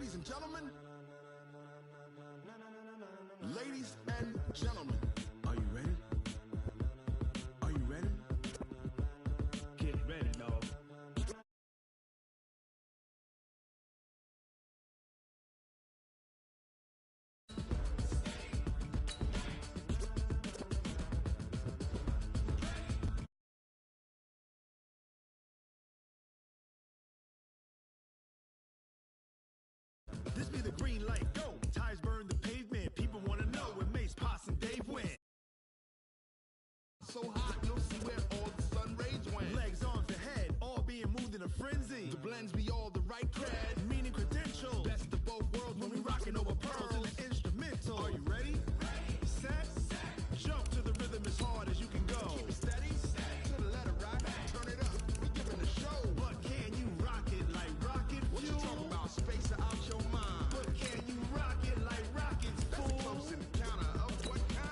Ladies and gentlemen. Ladies and gentlemen. Are you ready? Are you ready? Get ready, dog. This be the green light, go. Tires burn the pavement. People want to know when Mace, Potts, and Dave went. So hot, you'll see where all the sun rays went. Legs, arms, the head, all being moved in a frenzy. The blends be all the right cred, meaning credentials. Best of both worlds when we rockin' over pearls in the instrumental. Are you ready? Set, jump to the rhythm as hard as you can go. Keep it steady, to the letter right. Turn it up, we giving a show. But can you rock it like rocket fuel? What you talking about? Space out your mind. But can you rock it like rockets, fool? That's a close encounter of what kind?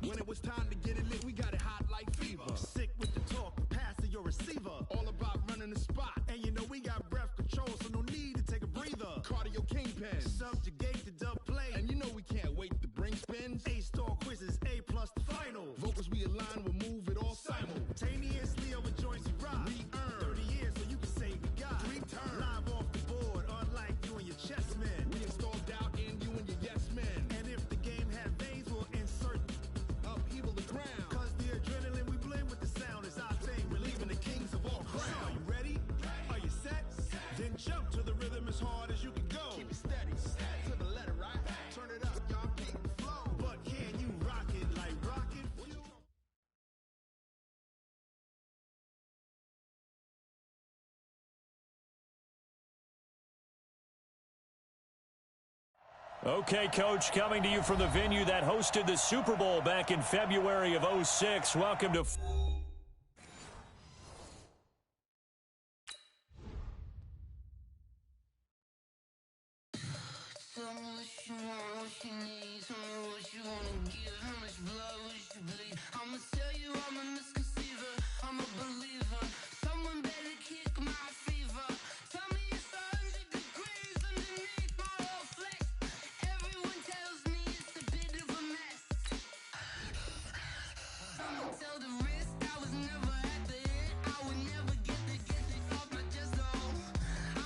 When it was time to get it lit, we got it hot like fever. Sick with the talk, pass to your receiver. All about running the spot. And you know we got breath control, so no need to take a breather. Cardio kingpin, subjugate the dub play. And you know we can't wait to bring spins. A-star quizzes, A+ the final. Vocals we align, we'll move it all simultaneously over joints we rock. We earn 30 years so you can say we got 3 turns. Live off the board, unlike you and your chess men. We install doubt in you and your yes men. And if the game had veins, we'll insert upheaval the ground. Cause the adrenaline we blend with the sound is our thing. Relieving the kings of all crowns. Are you ready? Are you set? Then jump to the rhythm as hard as you can go. Keep it steady, to the letter right. Turn it up, y'all beat the flow. But can you rock it like rocket fuel? Okay, Coach, coming to you from the venue that hosted the Super Bowl back in February of '06. Welcome to... Tell me what you want, what you need. Tell me what you wanna give. How much blood would you bleed? I'ma tell you I'm a misconceiver. I'm a believer. Someone better kick my fever. Tell me it's 100 degrees underneath my whole flesh. Everyone tells me it's a bit of a mess. I'ma tell the risk I was never at the end. I would never get the off my chest though.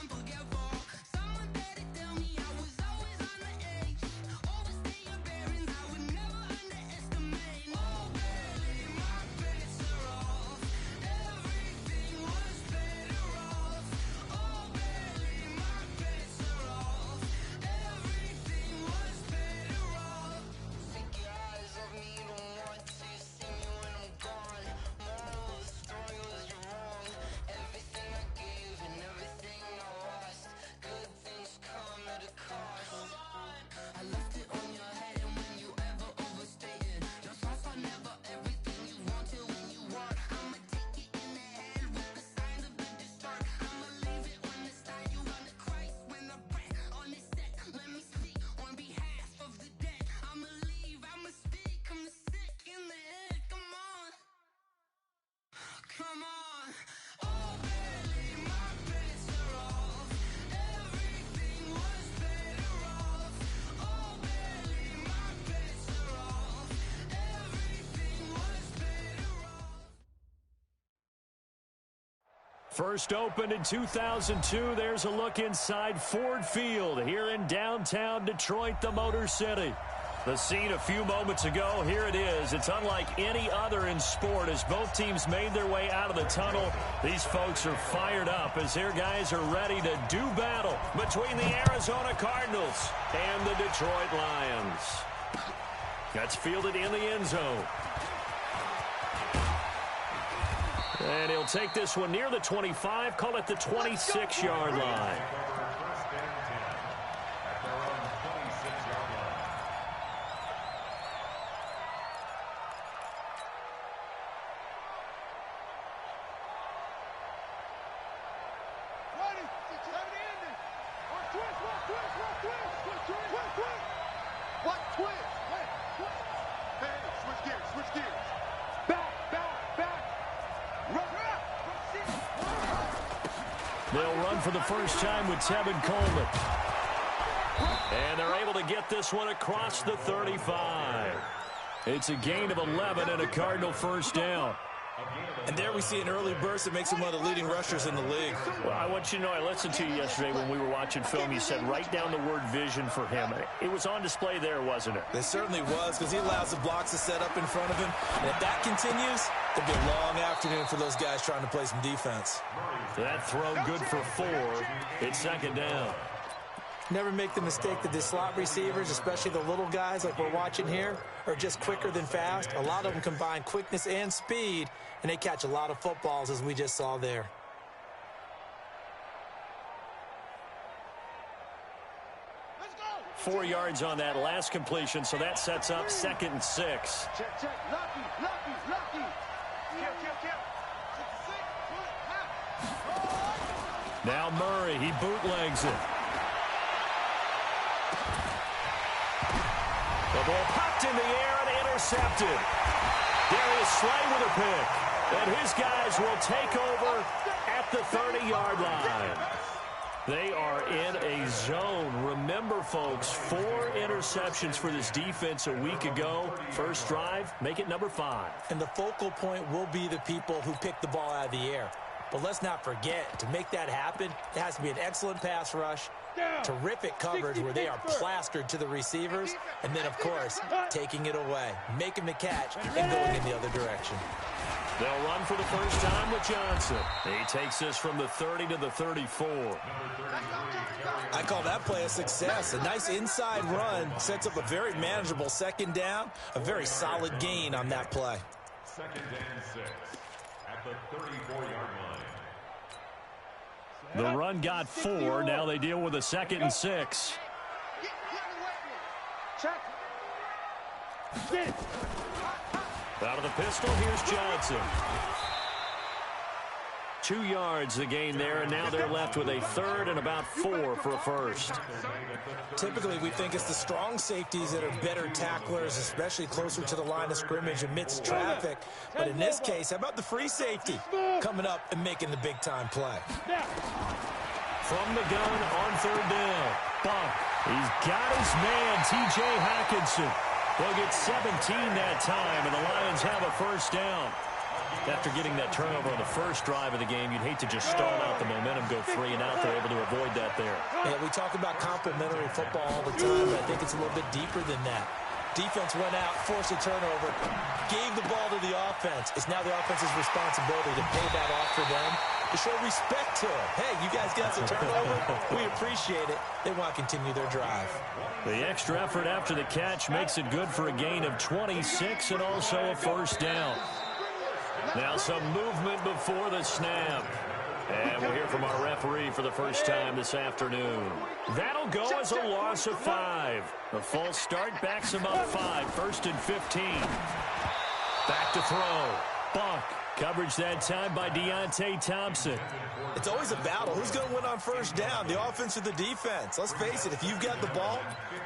I'm forgetful. Someone better tell me I was always on the edge. Overstay your bearings, I would never underestimate. Oh baby, my bets are off. Everything was better off. Oh baby, my bets are off. Everything was better off. Take your eyes off me, you don't want to see me when I'm gone. Moral of the story was you're wrong. Everything I gave and everything I lost. Good things come at a cost. I left it on your head, and when you ever overstay it, your thoughts are never everything you wanted when you want. I'ma take it in the head with the signs of the distort. I'ma leave it on the side. You wanna Christ when I breath on this set. Let me speak on behalf of the dead. I'ma leave, I'ma speak. I'm the sick in the head. Come on, come on. Oh baby, my bets are off. Everything was better off. Oh baby, my bets are off. Everything was better off. First opened in 2002. There's a look inside Ford Field here in downtown Detroit, the Motor City. The scene a few moments ago, here it is. It's unlike any other in sport as both teams made their way out of the tunnel. These folks are fired up as their guys are ready to do battle between the Arizona Cardinals and the Detroit Lions. That's fielded in the end zone. And he'll take this one near the 25, call it the 26-yard line. What twist? Hey, switch gears. Back. Run. for the first time with Tevin Coleman. And they're able to get this one across the 35. It's a gain of 11 and a Cardinal first down. And there we see an early burst that makes him one of the leading rushers in the league. Well, I want you to know, I listened to you yesterday when we were watching film. You said write down the word vision for him. It was on display there, wasn't it? It certainly was, because he allows the blocks to set up in front of him. And if that continues, it'll be a long afternoon for those guys trying to play some defense. That throw good for 4. It's second down. Never make the mistake that the slot receivers, especially the little guys like we're watching here, are just quicker than fast. A lot of them combine quickness and speed, and they catch a lot of footballs, as we just saw there. Let's go. 4 yards on that last completion, so that sets up 2nd and 6. Check. Lucky. Kill. 6, Now Murray, he bootlegs it. The ball popped in the air and intercepted. Darius Slay with a pick. And his guys will take over at the 30-yard line. They are in a zone. Remember, folks, 4 interceptions for this defense a week ago. First drive, make it number 5. And the focal point will be the people who pick the ball out of the air. But let's not forget, to make that happen, there has to be an excellent pass rush, terrific coverage where they are plastered to the receivers, and then, of course, taking it away, making the catch, and going in the other direction. They'll run for the first time with Johnson. He takes this from the 30 to the 34. I call that play a success. A nice inside run sets up a very manageable second down, a very solid gain on that play. 2nd and 6 at the 34-yard line. The run got 4. Now they deal with a 2nd and 6. Out of the pistol, here's Johnson. 2 yards the gain there, and now they're left with a 3rd and about 4 for a first. Typically, we think it's the strong safeties that are better tacklers, especially closer to the line of scrimmage amidst traffic. But in this case, how about the free safety coming up and making the big-time play? From the gun on 3rd down. Bump. He's got his man, T.J. Hockenson. They'll get 17 that time, and the Lions have a first down. After getting that turnover on the first drive of the game, you'd hate to just stall out the momentum, go 3 and out. They're able to avoid that there. Yeah, we talk about complementary football all the time, but I think it's a little bit deeper than that. Defense went out, forced a turnover, gave the ball to the offense. It's now the offense's responsibility to pay that off for them, to show respect to them. Hey, you guys got the turnover. We appreciate it. They want to continue their drive. The extra effort after the catch makes it good for a gain of 26 and also a first down. Now some movement before the snap. And we'll hear from our referee for the first time this afternoon. That'll go as a loss of 5. The false start backs him up 5. 1st and 15. Back to throw. Bunk. Coverage that time by Deontay Thompson. It's always a battle. Who's going to win on first down, the offense or the defense? Let's face it, if you've got the ball,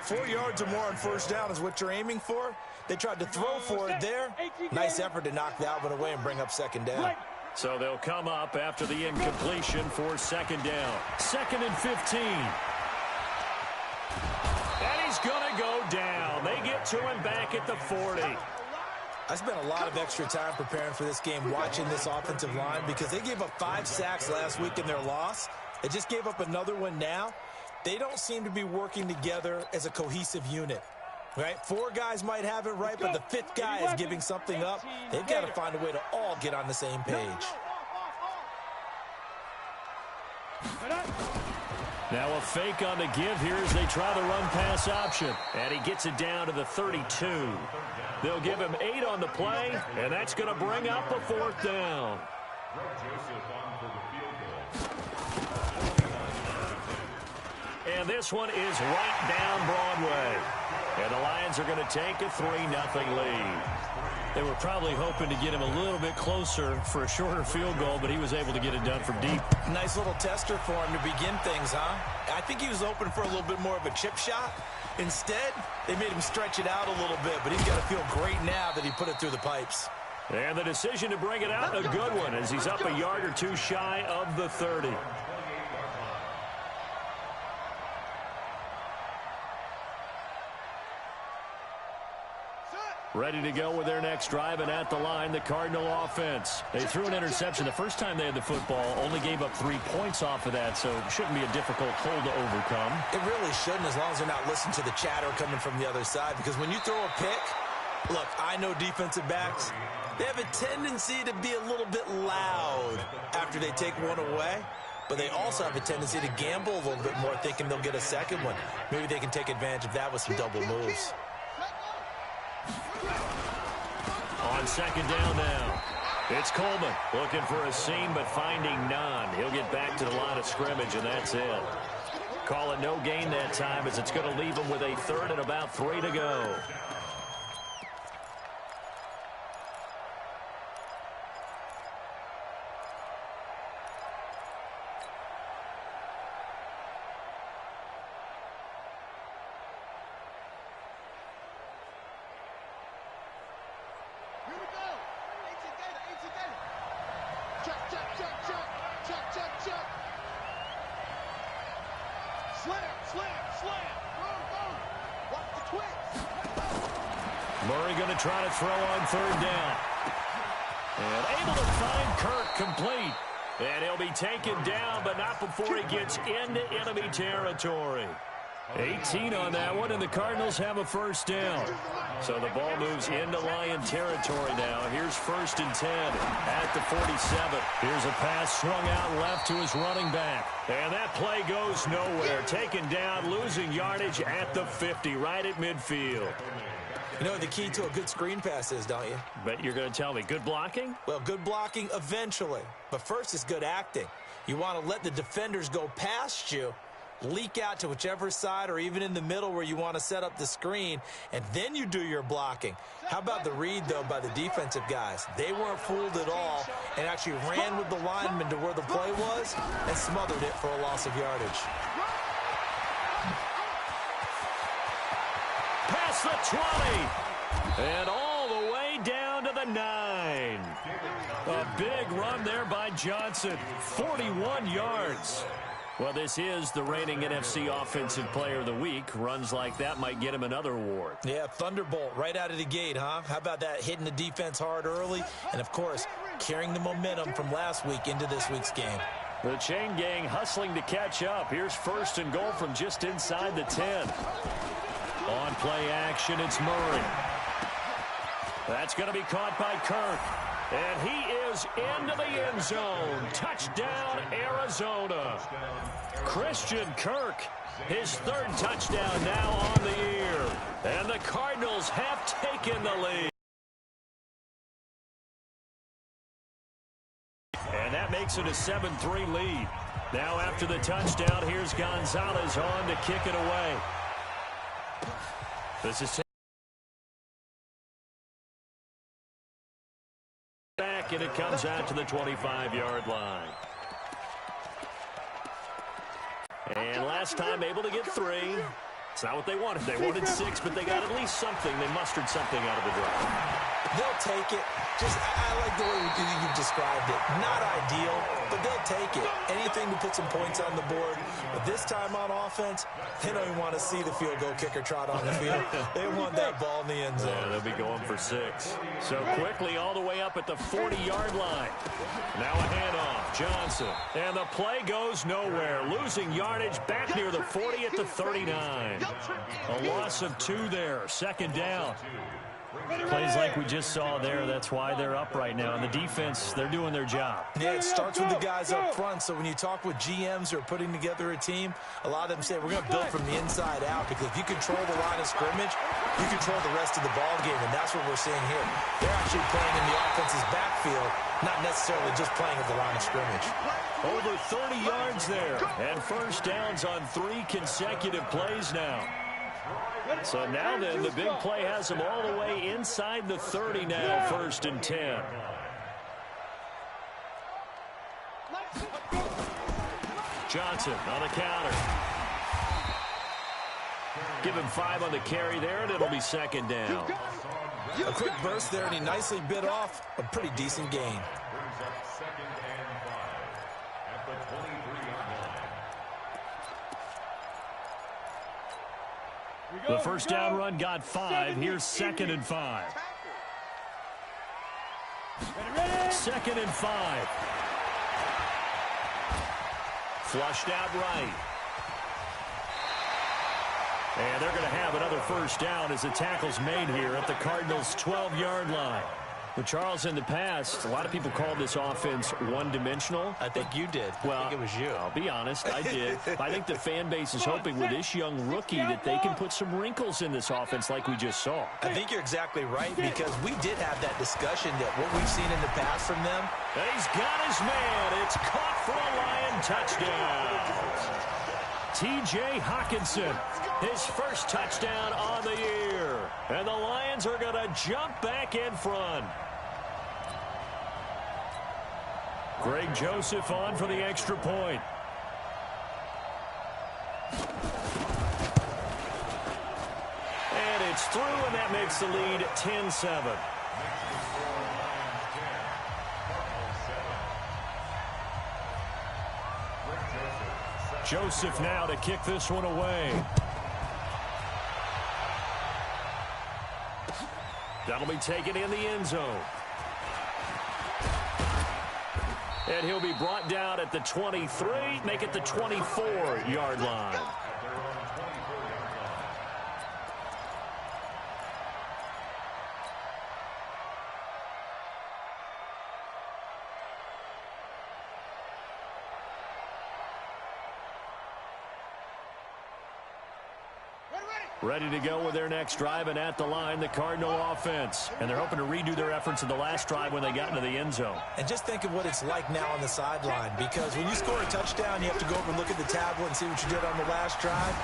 4 yards or more on first down is what you're aiming for. They tried to throw for it there. Nice effort to knock that one away and bring up 2nd down. So they'll come up after the incompletion for 2nd down. 2nd and 15. And he's going to go down. They get to him back at the 40. I spent a lot of extra time preparing for this game, watching this offensive line, because they gave up 5 sacks last week in their loss. They just gave up another one now. They don't seem to be working together as a cohesive unit. Right? 4 guys might have it right, but the 5th guy is giving something up. They've got to find a way to all get on the same page. Now a fake on the give here as they try the run-pass option. And he gets it down to the 32. They'll give him 8 on the play, and that's going to bring up a 4th down. And this one is right down Broadway. And the Lions are going to take a 3-0 lead. They were probably hoping to get him a little bit closer for a shorter field goal, but he was able to get it done from deep. Nice little tester for him to begin things, huh? I think he was open for a little bit more of a chip shot. Instead, they made him stretch it out a little bit, but he's got to feel great now that he put it through the pipes. And the decision to bring it out, a good one, as he's up a yard or 2 shy of the 30. Ready to go with their next drive, and at the line, the Cardinal offense. They threw an interception the first time they had the football, only gave up 3 points off of that, so it shouldn't be a difficult hole to overcome. It really shouldn't, as long as they're not listening to the chatter coming from the other side, because when you throw a pick, look, I know defensive backs, they have a tendency to be a little bit loud after they take one away, but they also have a tendency to gamble a little bit more, thinking they'll get a second one. Maybe they can take advantage of that with some double moves. On second down now, it's Coleman looking for a seam but finding none. He'll get back to the line of scrimmage, and that's it. Call it no gain that time, as it's going to leave him with a third and about 3 to go. Murray going to try to throw on third down. And able to find Kirk complete. And he'll be taken down, but not before he gets into enemy territory. 18 on that one, and the Cardinals have a first down. So the ball moves into Lion territory now. Here's 1st and 10 at the 47. Here's a pass swung out left to his running back. And that play goes nowhere. Taken down, losing yardage at the 50, right at midfield. You know what the key to a good screen pass is, don't you? Bet you're going to tell me good blocking? Well, good blocking eventually. But first is good acting. You want to let the defenders go past you, leak out to whichever side or even in the middle where you want to set up the screen, and then you do your blocking. How about the read, though, by the defensive guys? They weren't fooled at all and actually ran with the lineman to where the play was and smothered it for a loss of yardage. Past the 20, and all the way down to the 9. A big run there by Johnson, 41 yards. Well, this is the reigning NFC Offensive Player of the Week. Runs like that might get him another award. Yeah, Thunderbolt right out of the gate, huh? How about that, hitting the defense hard early, and, of course, carrying the momentum from last week into this week's game. The chain gang hustling to catch up. Here's 1st and goal from just inside the 10. On play action, it's Murray. That's going to be caught by Kirk. And he is into the end zone. Touchdown, Arizona. Christian Kirk, his 3rd touchdown now on the year. And the Cardinals have taken the lead. And that makes it a 7-3 lead. Now after the touchdown, here's Gonzalez on to kick it away. This is back, and it comes out to the 25-yard line. And last time able to get 3. It's not what they wanted. They wanted 6, but they got at least something. They mustered something out of the drive. They'll take it. I like the way you've described it. Not ideal, but they'll take it. Anything to put some points on the board. But this time on offense, they don't even want to see the field goal kicker trot on the field. They want that ball in the end zone. Yeah, they'll be going for 6. So quickly all the way up at the 40-yard line. Now a handoff. Johnson. And the play goes nowhere. Losing yardage back near the 40 at the 39. A loss of 2 there. 2nd down. Plays like we just saw there. That's why they're up right now. And the defense, they're doing their job. Yeah, it starts with the guys up front. So when you talk with GMs who are putting together a team, a lot of them say, we're going to build from the inside out, because if you control the line of scrimmage, you control the rest of the ball game, and that's what we're seeing here. They're actually playing in the offense's backfield, not necessarily just playing at the line of scrimmage. Over 30 yards there, and 1st downs on 3 consecutive plays now. So now then, the big play has them all the way inside the 30 now, 1st and 10. Johnson on the counter. Give him 5 on the carry there, and it'll be 2nd down. A quick burst there, and he nicely bit off a pretty decent gain. The 1st down run got 5. Here's 2nd and 5. 2nd and 5. Flushed out right. And they're going to have another first down as the tackle's made here at the Cardinals' 12-yard line. But Charles, in the past, a lot of people called this offense one-dimensional. I think you did. Well, I think it was you. I'll be honest, I did. I think the fan base is hoping with this young rookie that they can put some wrinkles in this offense like we just saw. I think you're exactly right, because we did have that discussion that what we've seen in the past from them. And he's got his man. It's caught for a Lion touchdown. T.J. Hawkinson, his first touchdown on the year. And the Lions are going to jump back in front. Greg Joseph on for the extra point. And it's through, and that makes the lead 10-7. Joseph now to kick this one away. That'll be taken in the end zone. And he'll be brought down at the 23, make it the 24-yard line. Ready to go with their next drive, and at the line, the Cardinal offense. And they're hoping to redo their efforts in the last drive when they got into the end zone. And just think of what it's like now on the sideline, because when you score a touchdown, you have to go over and look at the tablet and see what you did on the last drive.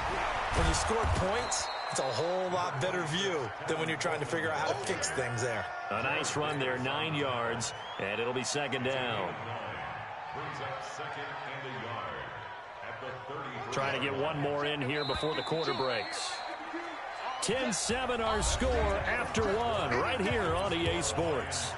When you score points, it's a whole lot better view than when you're trying to figure out how to fix things there. A nice run there, 9 yards, and it'll be second down. Trying to get one more in here before the quarter breaks. 10-7 our score after one right here on EA Sports.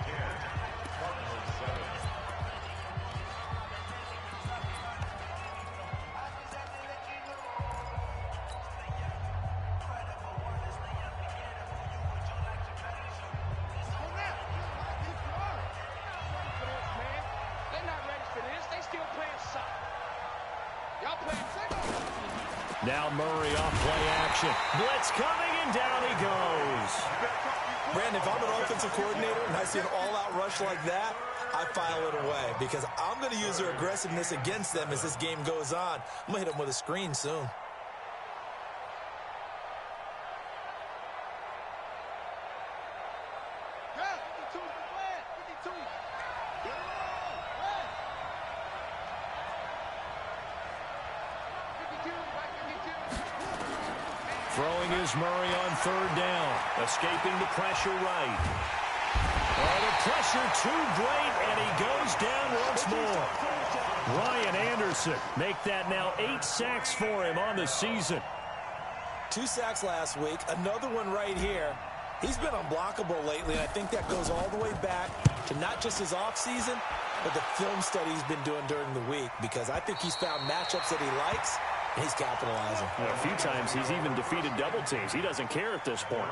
Now Murray off play action. Blitz coming, and down he goes. Brandon, if I'm an offensive coordinator and I see an all-out rush like that, I file it away, because I'm going to use their aggressiveness against them as this game goes on. I'm going to hit them with a screen soon. Throwing is Murray on third down. Escaping the pressure right. Oh, the pressure too great, and he goes down once more. Ryan Anderson make that now 8 sacks for him on the season. 2 sacks last week, another one right here. He's been unblockable lately, and I think that goes all the way back to not just his offseason, but the film study he's been doing during the week, because I think he's found matchups that he likes, and he's capitalizing. Well, a few times he's even defeated double teams. He doesn't care at this point.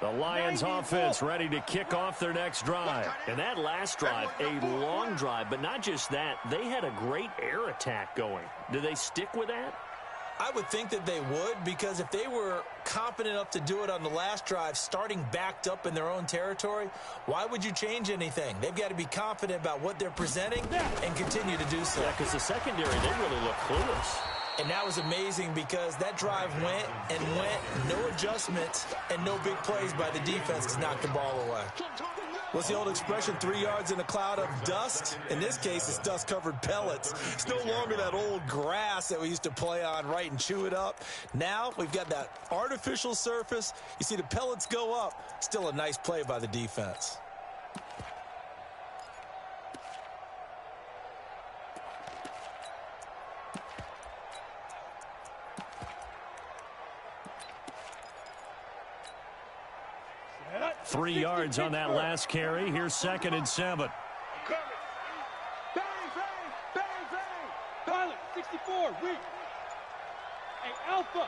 The Lions offense ready to kick off their next drive. And that last drive, a long drive, but not just that. They had a great air attack going. Do they stick with that? I would think that they would, because if they were confident enough to do it on the last drive, starting backed up in their own territory, why would you change anything? They've got to be confident about what they're presenting and continue to do so. Yeah, because the secondary, they really look clueless. And that was amazing, because that drive went and went, no adjustments, and no big plays by the defense to knock the ball away. What's the old expression, 3 yards in a cloud of dust? In this case, it's dust-covered pellets. It's no longer that old grass that we used to play on, right, and chew it up. Now we've got that artificial surface. You see the pellets go up. Still a nice play by the defense. Three yards on that last carry. Here's 2nd and 7. Bang, bang, bang, bang. 64. 4, weak. Hey, Alpha.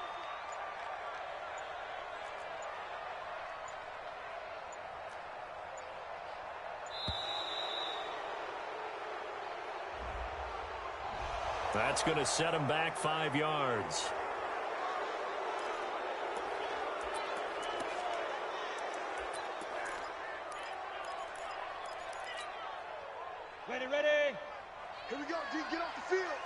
That's going to set him back 5 yards. Ready. Here we go, D. Get off the field.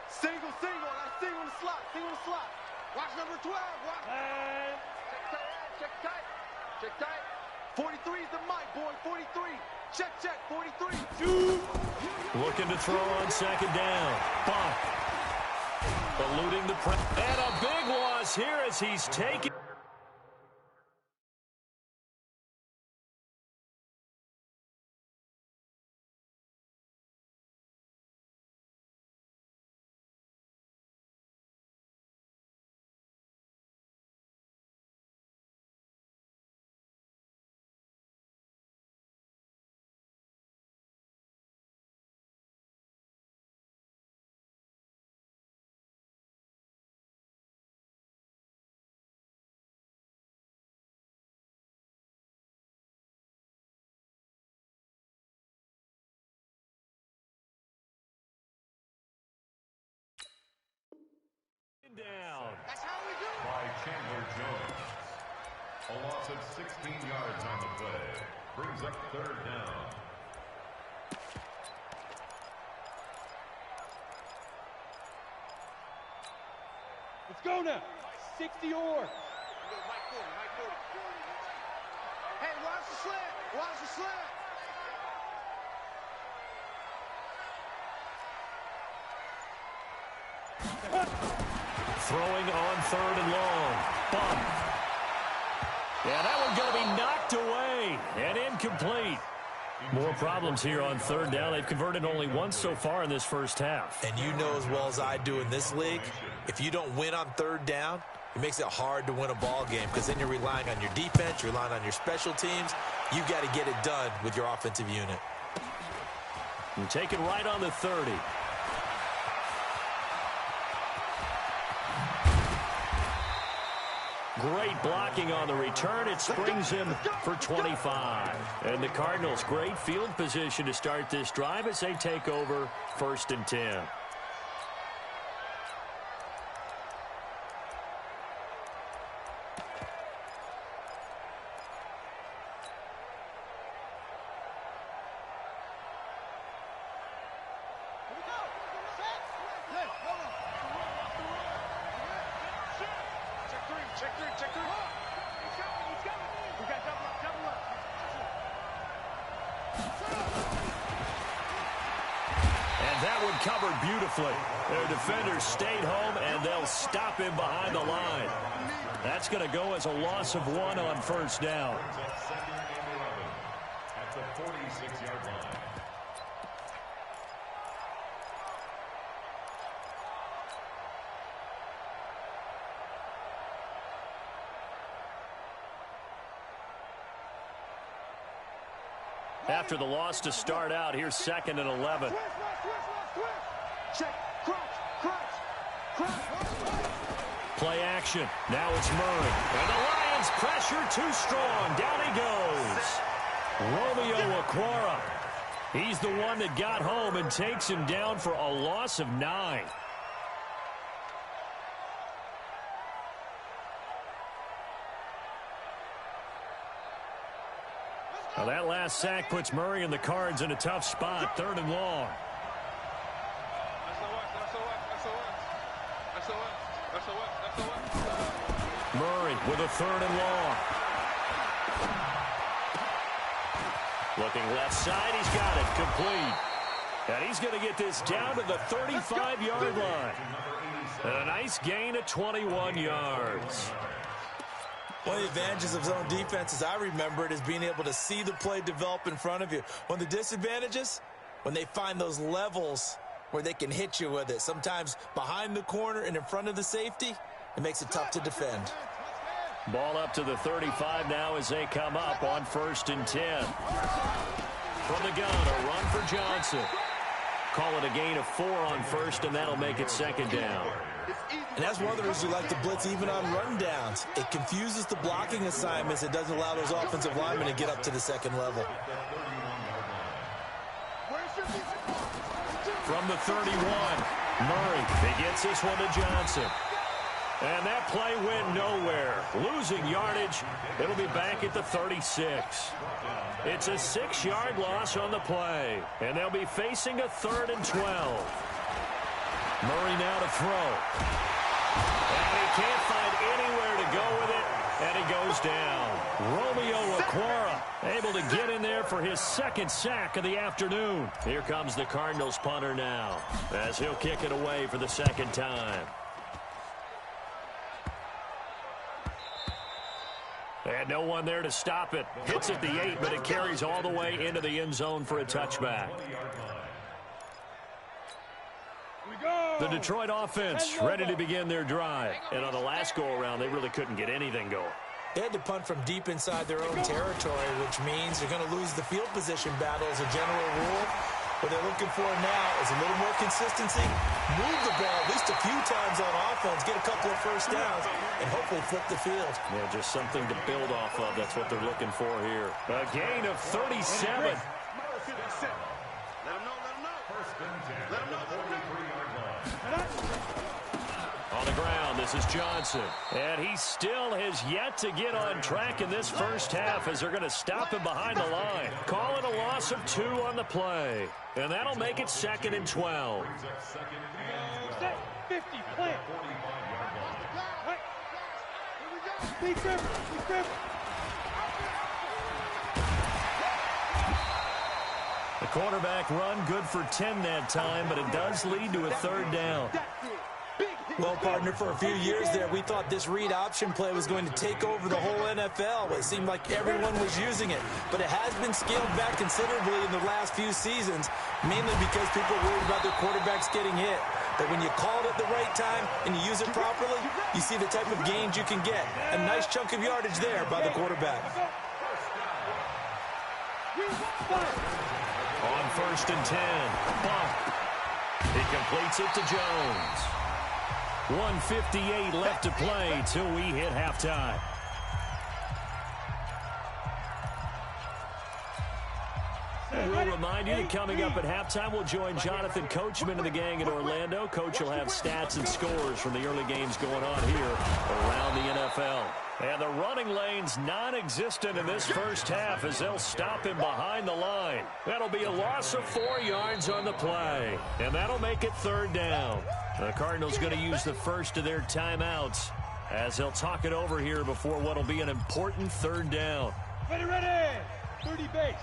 Single. That's single on the slot. Watch number 12. Watch. And Check tight. 43 is the mic, boy. 43. Check. 43. Looking to throw on second down. Bump. Eluding the press. And a big loss here as he's taken. Down. That's how we do it. By Chandler Jones. A loss of 16 yards on the play. Brings up third down. let's go now. 60 or. Hey, watch the slant. Throwing on third and long. Bump. Yeah, that one going to be knocked away and incomplete. More problems here on third down. They've converted only once so far in this first half. And you know as well as I do in this league, if you don't win on third down, it makes it hard to win a ball game because then you're relying on your defense, you're relying on your special teams. You've got to get it done with your offensive unit. And take it right on the 30. Great blocking on the return. It springs him for 25. And the Cardinals, great field position to start this drive as they take over 1st and 10. Covered beautifully. Their defenders stayed home, and they'll stop him behind the line. That's going to go as a loss of 1 on first down. Second and 11 at the 46-yard line. After the loss to start out, here's 2nd and 11. Play action. Now it's Murray. And the Lions pressure too strong. Down he goes. Romeo Okwara. He's the one that got home and takes him down for a loss of 9. Now that last sack puts Murray and the Cards in a tough spot. 3rd and long. Murray with a 3rd and long. Looking left side, he's got it complete. And he's going to get this down to the 35-yard line. And a nice gain of 21 yards. One of the advantages of zone defense, as I remember it, is being able to see the play develop in front of you. One of the disadvantages, when they find those levels where they can hit you with it, sometimes behind the corner and in front of the safety, it makes it tough to defend. Ball up to the 35 now as they come up on 1st and 10. From the gun, a run for Johnson. Call it a gain of 4 on first, and that'll make it second down. And that's one of the reasons we like to blitz even on rundowns. It confuses the blocking assignments. It doesn't allow those offensive linemen to get up to the second level. From the 31, Murray, he gets this one to Johnson. And that play went nowhere. Losing yardage. It'll be back at the 36. It's a 6-yard loss on the play. And they'll be facing a 3rd and 12. Murray now to throw. And he can't find anywhere to go with it. And he goes down. Romeo Okwara able to get in there for his 2nd sack of the afternoon. Here comes the Cardinals punter now, as he'll kick it away for the 2nd time. And no one there to stop it. Hits at the 8, but it carries all the way into the end zone for a touchback. The Detroit offense ready to begin their drive. And on the last go-around, they really couldn't get anything going. They had to punt from deep inside their own territory, which means they're going to lose the field position battle as a general rule. What they're looking for now is a little more consistency, move the ball at least a few times on offense, get a couple of first downs, and hopefully flip the field. Yeah, just something to build off of. That's what they're looking for here. A gain of 37. On the ground, this is Johnson. And he still has yet to get on track in this first half as they're going to stop him behind the line. Call it a loss of 2 on the play. And that'll make it 2nd and 12. 50, plant. The quarterback run good for 10 that time, but it does lead to a 3rd down. Well, partner, for a few years there, we thought this read option play was going to take over the whole NFL. It seemed like everyone was using it, but it has been scaled back considerably in the last few seasons, mainly because people are worried about their quarterbacks getting hit. But when you call it at the right time and you use it properly, you see the type of gains you can get. A nice chunk of yardage there by the quarterback. On 1st and 10, Buck. He completes it to Jones. 1:58 left to play till we hit halftime. We'll remind you that coming up at halftime, we'll join Jonathan Coachman and the gang in Orlando. Coach will have stats and scores from the early games going on here around the NFL. And the running lane's non-existent in this first half as they'll stop him behind the line. That'll be a loss of 4 yards on the play. And that'll make it 3rd down. The Cardinals going to use the first of their timeouts as they'll talk it over here before what'll be an important 3rd down. Ready. 30 base.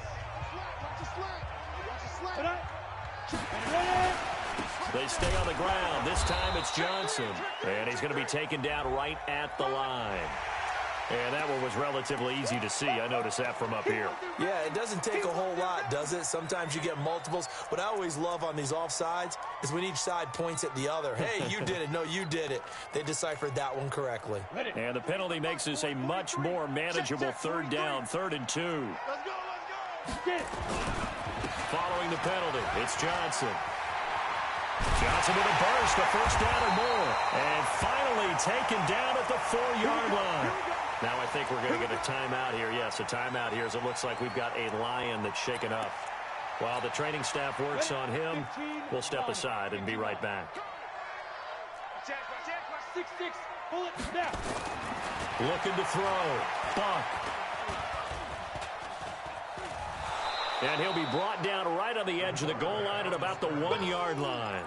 They stay on the ground. This time it's Johnson. And he's going to be taken down right at the line. And that one was relatively easy to see. I noticed that from up here. Yeah, it doesn't take a whole lot, does it? Sometimes you get multiples. What I always love on these offsides is when each side points at the other. Hey, you did it. No, you did it. They deciphered that one correctly. And the penalty makes this a much more manageable 3rd down, 3rd and 2. Following the penalty, it's Johnson. Johnson with a burst, a first down or more. And finally taken down at the 4-yard line. Now I think we're going to get a timeout here. Yes, a timeout here as it looks like we've got a lion that's shaken up. While the training staff works on him, we'll step aside and be right back. 6-6, pull it, snap. Looking to throw. Buck. And he'll be brought down right on the edge of the goal line at about the 1-yard line.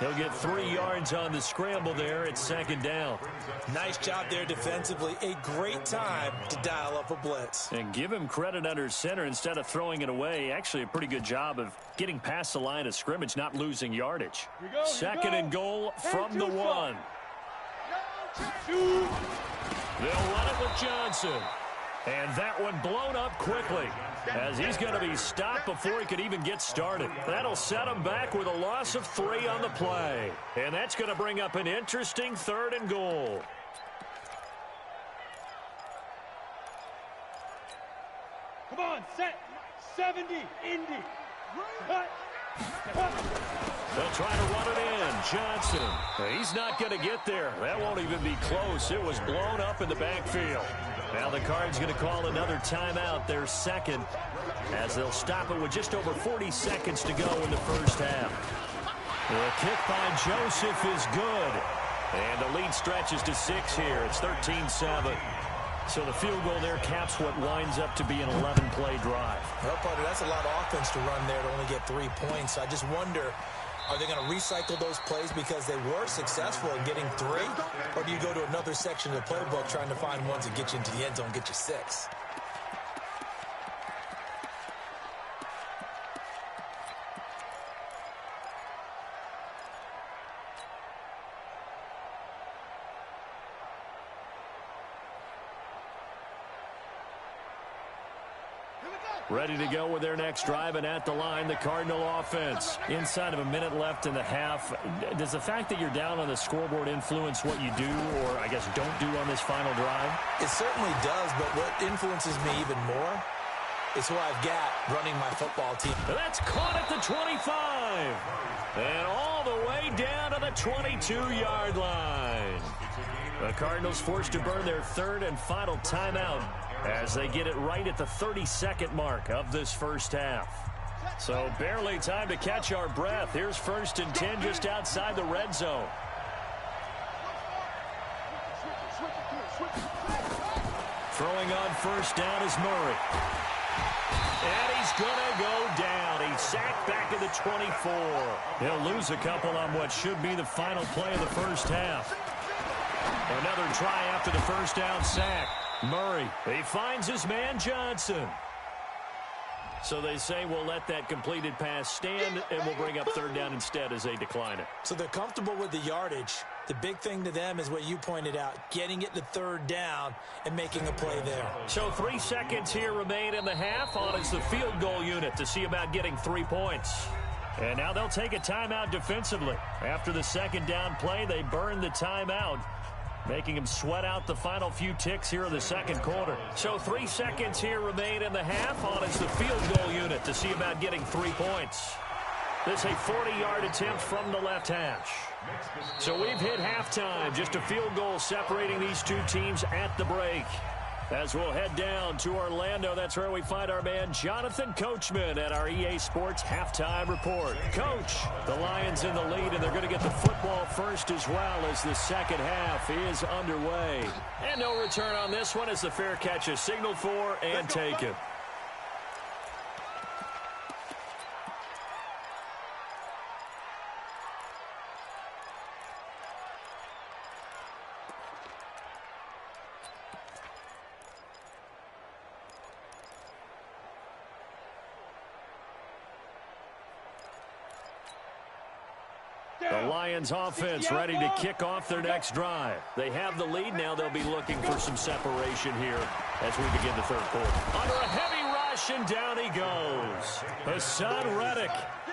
He'll get 3 yards on the scramble there at 2nd down. Nice job there defensively. A great time to dial up a blitz. And give him credit under center instead of throwing it away. Actually, a pretty good job of getting past the line of scrimmage, not losing yardage. 2nd and goal from the 1. They'll run it with Johnson. And that one blown up quickly as he's going to be stopped before he could even get started. That'll set him back with a loss of 3 on the play. And that's going to bring up an interesting 3rd and goal. Come on, set. 70, Indy. Cut. They'll try to run it in. Johnson. He's not going to get there. That won't even be close. It was blown up in the backfield. Now the Cards going to call another timeout, their second, as they'll stop it with just over 40 seconds to go in the first half. The kick by Joseph is good. And the lead stretches to 6 here. It's 13-7. So the field goal there caps what winds up to be an 11-play drive. Well, partner, that's a lot of offense to run there to only get 3 points. I just wonder, are they going to recycle those plays because they were successful in getting 3? Or do you go to another section of the playbook trying to find ones that get you into the end zone, get you 6? Ready to go with their next drive, and at the line, the Cardinal offense. Inside of a minute left in the half, does the fact that you're down on the scoreboard influence what you do, or I guess don't do on this final drive? It certainly does, but what influences me even more is who I've got running my football team. That's caught at the 25. And all the way down to the 22-yard line. The Cardinals forced to burn their third and final timeout as they get it right at the 32nd mark of this first half. So barely time to catch our breath. Here's 1st and 10 just outside the red zone. Throwing on first down is Murray. And he's going to go down. He's sacked back at the 24. He'll lose a couple on what should be the final play of the first half. Another try after the first down sack. Murray, he finds his man Johnson. So they say we'll let that completed pass stand, and we'll bring up third down instead as they decline it. So they're comfortable with the yardage. The big thing to them is what you pointed out, getting it to third down and making a play there. So 3 seconds here remain in the half. On is the field goal unit to see about getting 3 points. And now they'll take a timeout defensively. After the second down play, they burn the timeout, making him sweat out the final few ticks here in the second quarter. So 3 seconds here remain in the half. On is the field goal unit to see about getting 3 points. This a 40-yard attempt from the left hash. So we've hit halftime. Just a field goal separating these two teams at the break. As we'll head down to Orlando, that's where we find our man Jonathan Coachman at our EA Sports Halftime Report. Coach, the Lions in the lead, and they're going to get the football first as well as the second half is underway. And no return on this one as the fair catch is signaled for and taken. The Lions offense ready to kick off their next drive. They have the lead. Now they'll be looking for some separation here as we begin the third quarter. Under a heavy rush, and down he goes. Hassan Reddick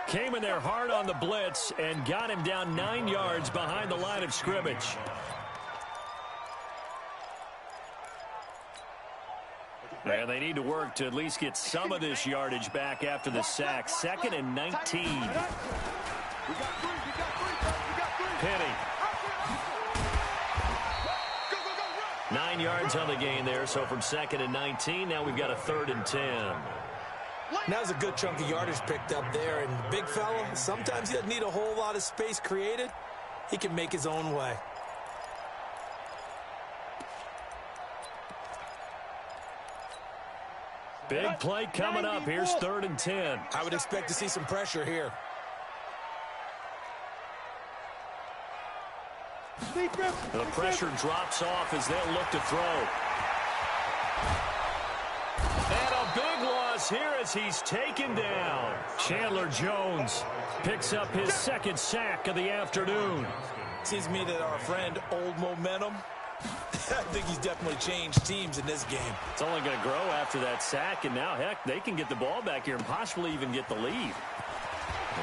came in there hard on the blitz and got him down 9 yards behind the line of scrimmage. And they need to work to at least get some of this yardage back after the sack. 2nd and 19. Penny. 9 yards on the gain there, so from 2nd and 19, now we've got a 3rd and 10. Now's a good chunk of yardage picked up there, and the big fella, sometimes he doesn't need a whole lot of space created. He can make his own way. Big play coming up. Here's 3rd and 10. I would expect to see some pressure here. The pressure drops off as they'll look to throw. And a big loss here as he's taken down. Chandler Jones picks up his 2nd sack of the afternoon. Seems to me that our friend Old Momentum, I think he's definitely changed teams in this game. It's only going to grow after that sack, and now, heck, they can get the ball back here and possibly even get the lead.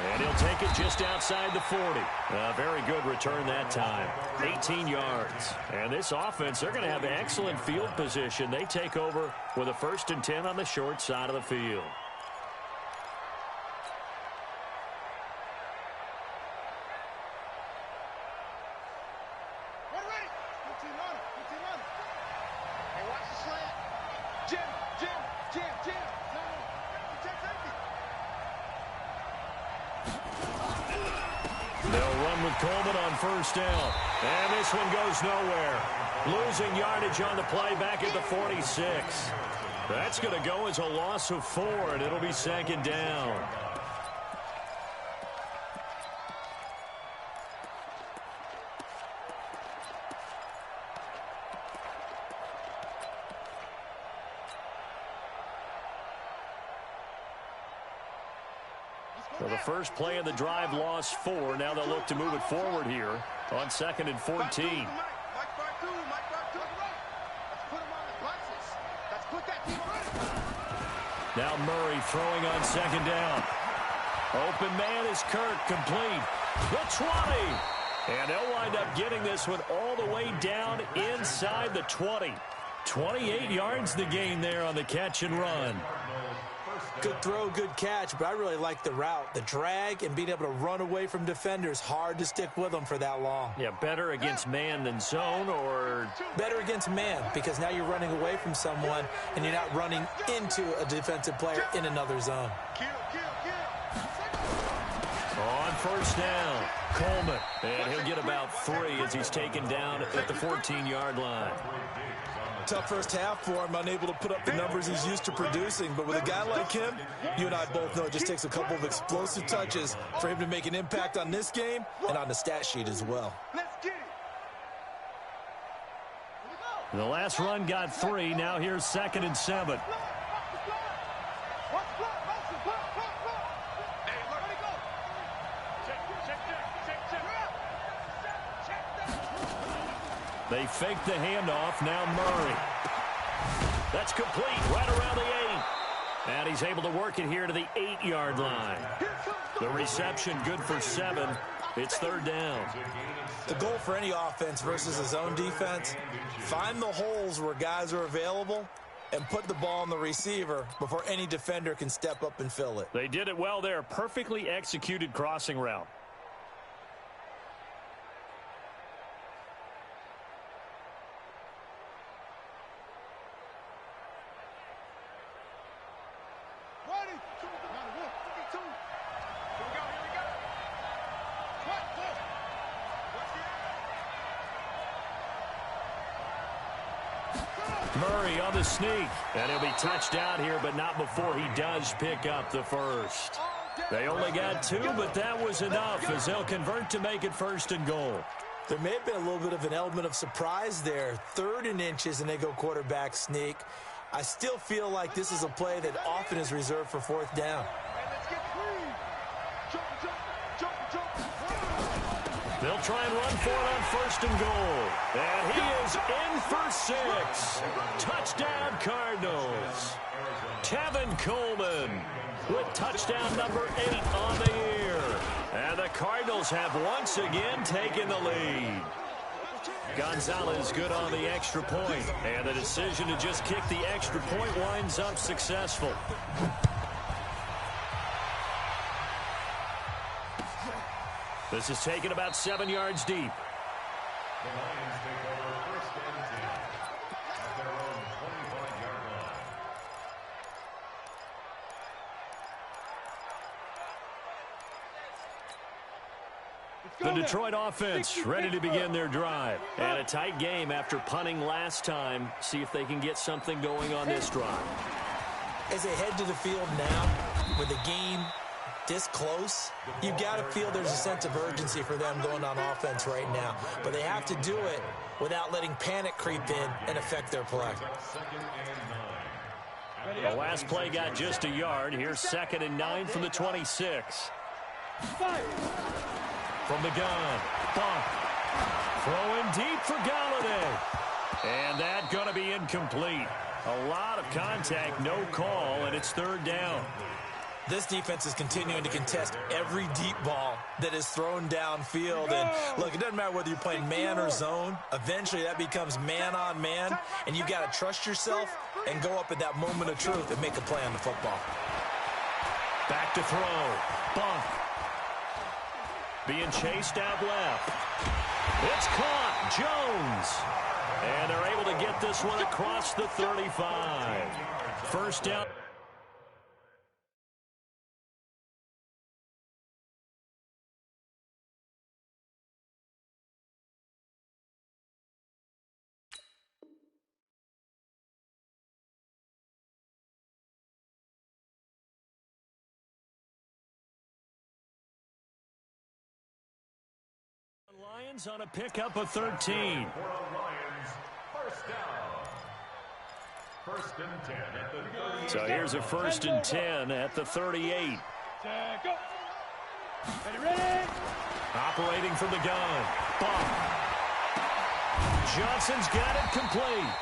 And he'll take it just outside the 40. A very good return that time. 18 yards. And this offense, they're going to have excellent field position. They take over with a 1st and 10 on the short side of the field. Hey, watch the slant. Jim. No. They'll run with Coleman on first down. And this one goes nowhere. Losing yardage on the play back at the 46. That's going to go as a loss of 4, and it'll be second down. So the first play of the drive lost 4. Now they'll look to move it forward here on 2nd and 14. Now Murray throwing on 2nd down. Open man is Kirk, complete. The 20. And they'll wind up getting this one all the way down inside the 20. 28 yards the gain there on the catch and run. Good throw, good catch, but I really like the route. The drag and being able to run away from defenders, hard to stick with them for that long. Yeah, better against man than zone, or? Better against man, because now you're running away from someone and you're not running into a defensive player in another zone. On first down, Coleman. And he'll get about 3 as he's taken down at the 14-yard line. Tough first half for him, unable to put up the numbers he's used to producing. But with a guy like him, you and I both know it just takes a couple of explosive touches for him to make an impact on this game and on the stat sheet as well. The last run got 3. Now here's 2nd and 7. They fake the handoff. Now Murray. That's complete right around the 8. And he's able to work it here to the 8-yard line. The reception good for 7. It's 3rd down. The goal for any offense versus his own defense, find the holes where guys are available and put the ball on the receiver before any defender can step up and fill it. They did it well there. Perfectly executed crossing route. Murray on the sneak, and he'll be touched out here, but not before he does pick up the first. They only got 2, but that was enough as they'll convert to make it 1st and goal. There may have been a little bit of an element of surprise there. 3rd and inches, and they go quarterback sneak. I still feel like this is a play that often is reserved for 4th down. They'll try and run for it on 1st and goal. And he is in for 6. Touchdown, Cardinals. Tevin Coleman with touchdown number 8 on the year. And the Cardinals have once again taken the lead. Gonzalez good on the extra point. And the decision to just kick the extra point winds up successful. This is taken about 7 yards deep. The Lions take over 1st and 10 at their own 25-yard line. The Detroit offense ready to begin their drive. And a tight game after punting last time. See if they can get something going on this drive. As they head to the field now, with the game this close, you've got to feel there's a sense of urgency for them going on offense right now. But they have to do it without letting panic creep in and affect their play. The last play got just a yard. Here's 2nd and 9 from the 26. From the gun, Bump. Throwing deep for Galladay. And that going to be incomplete. A lot of contact, no call, and it's 3rd down. This defense is continuing to contest every deep ball that is thrown downfield. And look, it doesn't matter whether you're playing man or zone. Eventually that becomes man on man, and you've got to trust yourself and go up at that moment of truth and make a play on the football. Back to throw. Bump. Being chased out left. It's caught. Jones. And they're able to get this one across the 35. First down. Lions on a pickup of 13. For the Lions, first down. First and 10 at the 38. So here's a first and 10 at the 38. Go. Ready. Operating from the gun. Bump. Johnson's got it complete.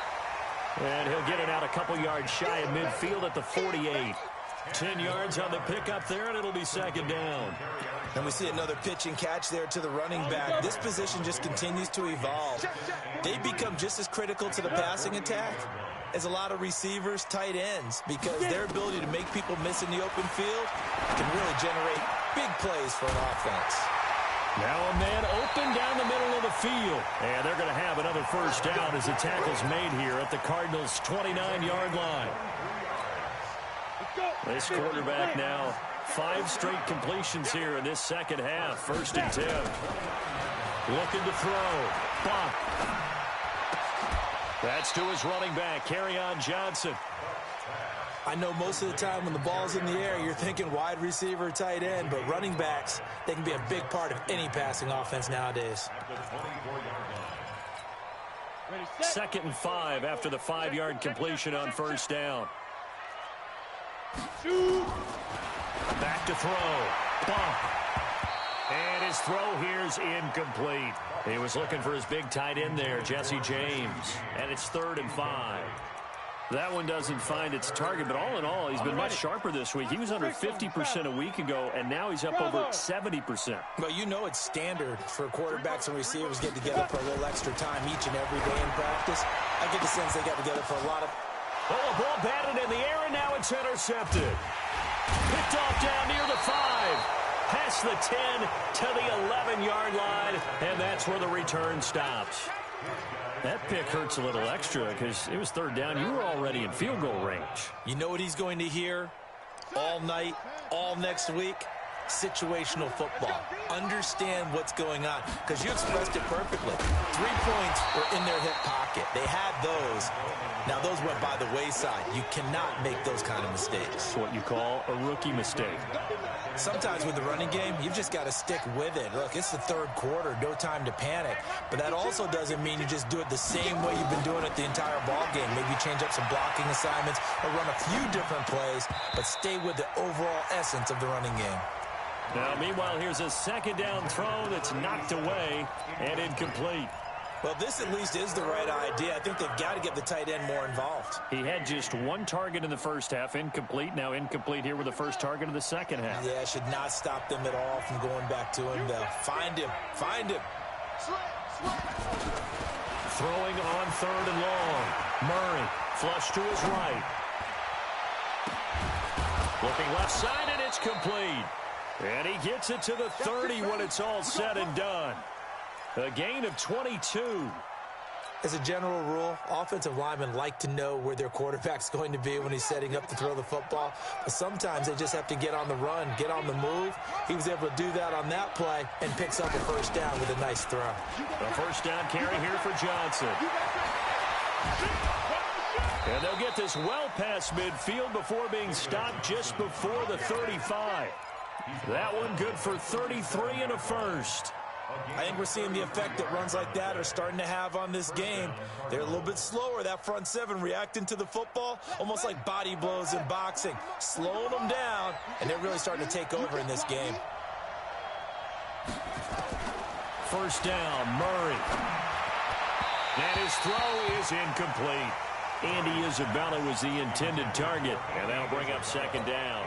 And he'll get it out a couple yards shy of midfield at the 48. 10 yards on the pickup there, and it'll be second down. And we see another pitch and catch there to the running back. This position just continues to evolve. They become just as critical to the passing attack as a lot of receivers, tight ends, because their ability to make people miss in the open field can really generate big plays for an offense. Now a man open down the middle of the field. And they're going to have another first down as the tackle's made here at the Cardinals' 29-yard line. This quarterback now 5 straight completions here in this second half. First and 10. Looking to throw. Bump. That's to his running back, Kerryon Johnson. I know most of the time when the ball's in the air, you're thinking wide receiver, tight end, but running backs, they can be a big part of any passing offense nowadays. Second and 5 after the 5-yard completion on first down. Back to throw. Bump. And his throw here's incomplete. He was looking for his big tight end there, Jesse James. And it's 3rd and 5. That one doesn't find its target, but all in all, he's been much sharper this week. He was under 50% a week ago, and now he's up over 70%. Well, you know it's standard for quarterbacks and receivers get together for a little extra time each and every day in practice. I get the sense they got together for a lot of... Oh, the ball batted in the air, and now it's intercepted. Picked off down near the 5. Past the 10 to the 11-yard line, and that's where the return stops. That pick hurts a little extra because it was 3rd down. You were already in field goal range. You know what he's going to hear all night, all next week? Situational football. Understand what's going on, because you expressed it perfectly. 3 points were in their hip pocket. They had those. Now, those went by the wayside. You cannot make those kind of mistakes. It's what you call a rookie mistake. Sometimes with the running game, you've just got to stick with it. Look, it's the 3rd quarter, no time to panic. But that also doesn't mean you just do it the same way you've been doing it the entire ball game. Maybe change up some blocking assignments or run a few different plays, but stay with the overall essence of the running game. Now, meanwhile, here's a second down throw that's knocked away and incomplete. Well, this at least is the right idea. I think they've got to get the tight end more involved. He had just 1 target in the first half, incomplete. Now incomplete here with the first target of the second half. Yeah, should not stop them at all from going back to him. They'll find him. Find him. Throwing on 3rd and long. Murray, flush to his right. Looking left side, and it's complete. And he gets it to the 30 when it's all said and done. A gain of 22. As a general rule, offensive linemen like to know where their quarterback's going to be when he's setting up to throw the football. But sometimes they just have to get on the run, get on the move. He was able to do that on that play and picks up a first down with a nice throw. A first down carry here for Johnson. And they'll get this well past midfield before being stopped just before the 35. That one good for 33 and a first. I think we're seeing the effect that runs like that are starting to have on this game. They're a little bit slower, that front 7, reacting to the football, almost like body blows in boxing, slowing them down, and they're really starting to take over in this game. First down, Murray. And his throw is incomplete. Andy Isabella was the intended target, and that'll bring up second down.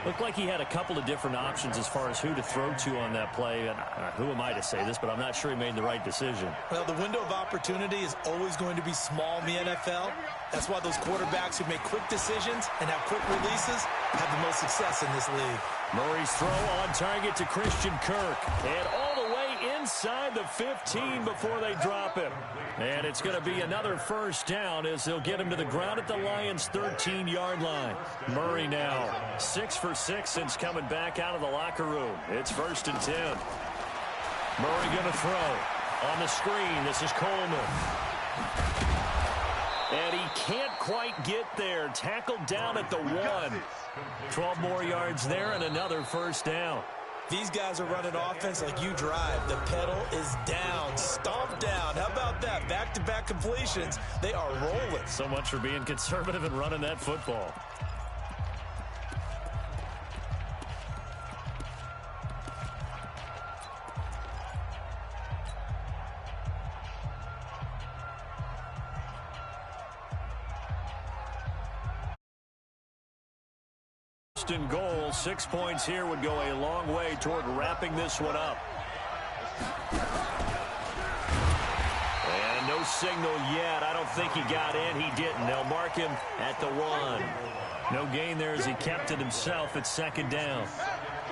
Looked like he had a couple of different options as far as who to throw to on that play. And who am I to say this, but I'm not sure he made the right decision. Well, the window of opportunity is always going to be small in the NFL. That's why those quarterbacks who make quick decisions and have quick releases have the most success in this league. Murray's throw on target to Christian Kirk. And all the way inside the 15 before they drop him. And it's going to be another first down as they'll get him to the ground at the Lions' 13-yard line. Murray now 6 for 6 since coming back out of the locker room. It's 1st and 10. Murray going to throw. On the screen, this is Coleman. And he can't quite get there. Tackled down at the 1. 12 more yards there and another first down. These guys are running offense like you drive. The pedal is down, stomped down. How about that? Back-to-back completions. They are rolling. So much for being conservative and running that football. And goal, 6 points here would go a long way toward wrapping this one up. And no signal yet. I don't think he got in. He didn't. They'll mark him at the 1. No gain there as he kept it himself at 2nd down.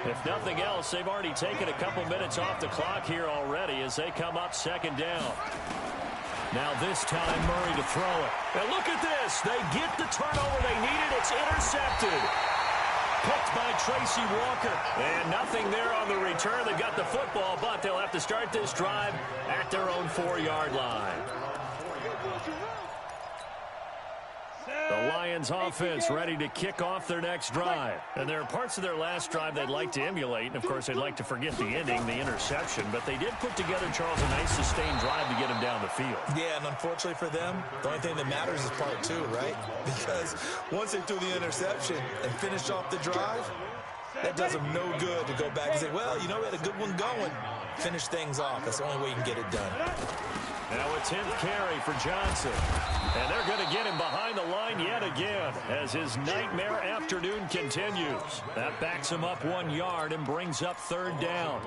If nothing else, they've already taken a couple minutes off the clock here already as they come up 2nd down. Now this time Murray to throw it. And look at this. They get the turnover they needed. It's intercepted. Picked by Tracy Walker. And nothing there on the return. They got the football, but they'll have to start this drive at their own 4-yard line. The Lions offense ready to kick off their next drive. And there are parts of their last drive they'd like to emulate. And, of course, they'd like to forget the ending, the interception. But they did put together, Charles, a nice sustained drive to get him down the field. Yeah, and unfortunately for them, the only thing that matters is part 2, right? Because once they threw the interception and finished off the drive, that does them no good to go back and say, well, you know, we had a good one going. Finish things off. That's the only way you can get it done. Now a 10th carry for Johnson. And they're going to get him behind the line yet again as his nightmare afternoon continues. That backs him up 1 yard and brings up 3rd down.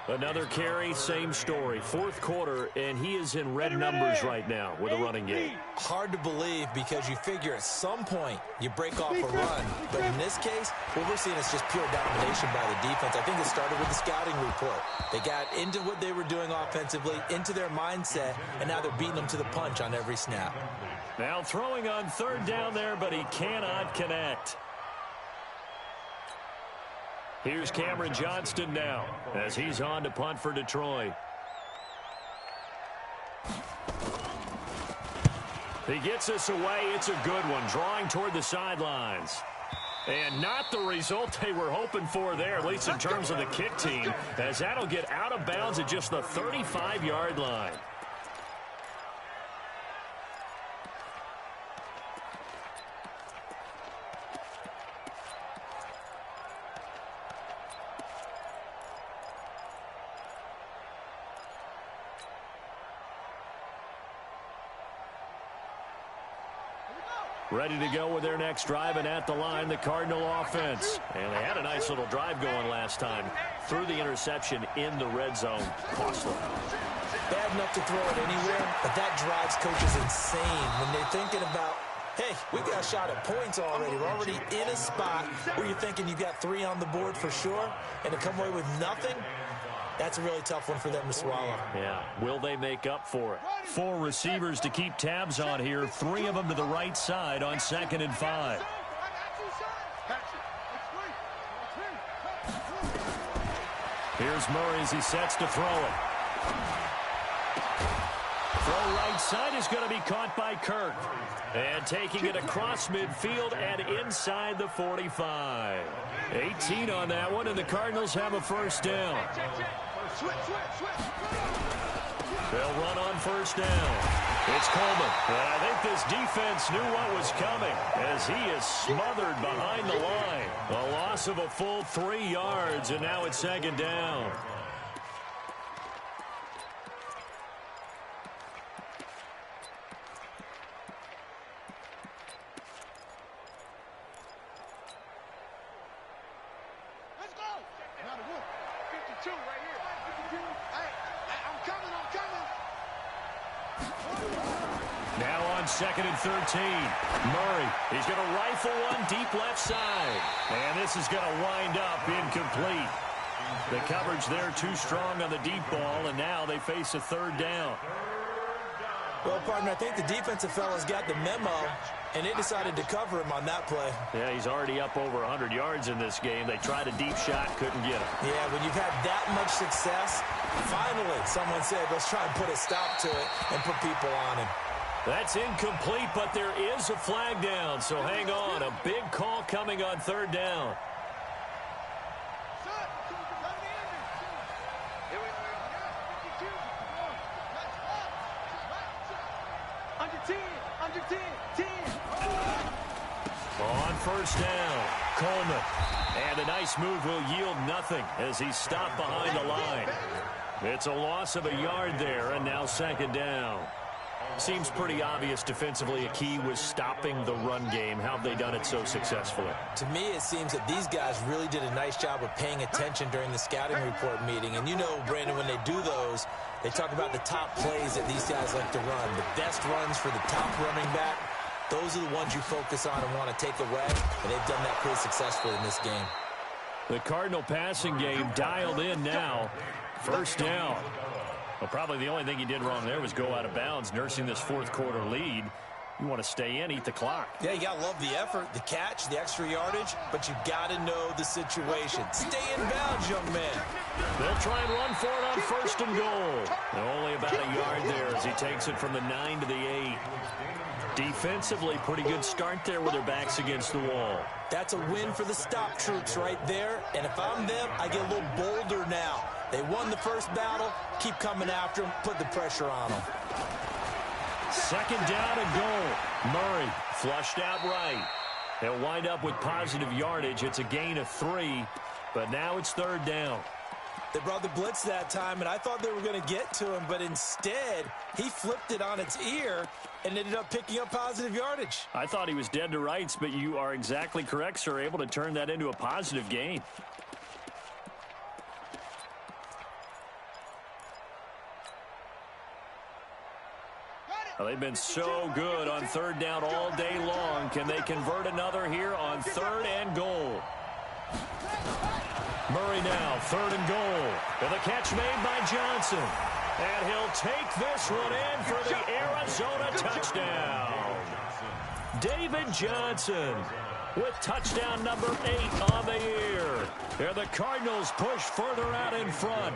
Another carry, same story. 4th quarter, and he is in red numbers right now with a running game. Hard to believe because you figure at some point you break off a run. But in this case, what we're seeing is just pure domination by the defense. I think it started with the scouting report. They got into what they were doing offensively, into their mindset, and now they're beating them to the punch on every snap. Now throwing on 3rd down there, but he cannot connect. Here's Cameron Johnston now as he's on to punt for Detroit. He gets us away. It's a good one, drawing toward the sidelines. And not the result they were hoping for there, at least in terms of the kick team, as that'll get out of bounds at just the 35-yard line. Ready to go with their next drive, and at the line, the Cardinal offense. And they had a nice little drive going last time. Threw the interception in the red zone. Costly. Bad enough to throw it anywhere, but that drives coaches insane when they're thinking about, hey, we got a shot at points already. We're already in a spot where you're thinking you've got 3 on the board for sure, and to come away with nothing, that's a really tough one for them to swallow. Yeah. Will they make up for it? 4 receivers to keep tabs on here. 3 of them to the right side on 2nd and 5. Here's Murray as he sets to throw it. Throw right side is going to be caught by Kirk. And taking it across midfield and inside the 45. 18 on that one, and the Cardinals have a first down. They'll run on first down. It's Coleman. And I think this defense knew what was coming as he is smothered behind the line. A loss of a full 3 yards, and now it's 2nd down. Now on 2nd and 13. Murray, he's going to rifle one deep left side. And this is going to wind up incomplete. The coverage there too strong on the deep ball, and now they face a third down. Well, partner, I think the defensive fellas got the memo, and they decided to cover him on that play. Yeah, he's already up over 100 yards in this game. They tried a deep shot, couldn't get him. Yeah, when you've had that much success, finally someone said, let's try and put a stop to it and put people on him. That's incomplete, but there is a flag down, so hang on. A big call coming on third down. On first down, Coleman. And a nice move will yield nothing as he's stopped behind the line. It's a loss of a yard there, and now second down. Seems pretty obvious defensively a key was stopping the run game. How have they done it so successfully? To me, it seems that these guys really did a nice job of paying attention during the scouting report meeting. And you know, Brandon, when they do those, they talk about the top plays that these guys like to run. The best runs for the top running back, those are the ones you focus on and want to take away. And they've done that pretty successfully in this game. The Cardinal passing game dialed in now. First down. Well, probably the only thing he did wrong there was go out of bounds, nursing this fourth quarter lead. You want to stay in, eat the clock. Yeah, you got to love the effort, the catch, the extra yardage, but you got to know the situation. Stay in bounds, young man. They'll try and run for it on first and goal. And only about a yard there as he takes it from the 9 to the 8. Defensively, pretty good start there with their backs against the wall. That's a win for the stop troops right there. And if I'm them, I get a little bolder now. They won the first battle. Keep coming after them. Put the pressure on them. Second down and goal. Murray flushed out right. They'll wind up with positive yardage. It's a gain of 3, but now it's third down. They brought the blitz that time, and I thought they were going to get to him, but instead, he flipped it on its ear and ended up picking up positive yardage. I thought he was dead to rights, but you are exactly correct, sir. Able to turn that into a positive gain. Well, they've been so good on third down all day long. Can they convert another here on third and goal? Murray now, third and goal. And the catch made by Johnson. And he'll take this one in for the Arizona touchdown. David Johnson with touchdown number 8 on the year. And the Cardinals push further out in front.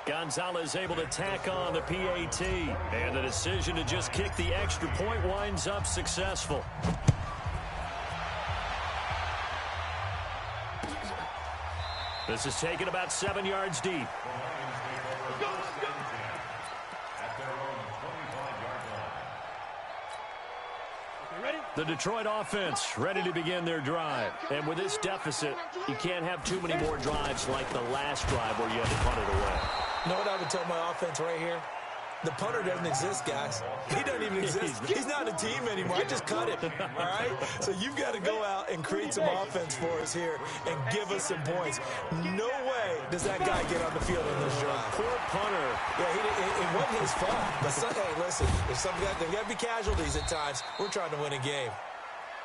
Gonzalez able to tack on the PAT. And the decision to just kick the extra point winds up successful. This is taken about 7 yards deep. The Detroit offense ready to begin their drive. And with this deficit, you can't have too many more drives like the last drive where you had to punt it away. You know what I would tell my offense right here? The punter doesn't exist, guys. He doesn't even exist. He's not a team anymore. I just cut him, all right? So you've got to go out and create some offense for us here and give us some points. No way does that guy get on the field in this drive. Poor punter. Yeah, it wasn't his fault. But, hey, listen, there's there got to be casualties at times. We're trying to win a game.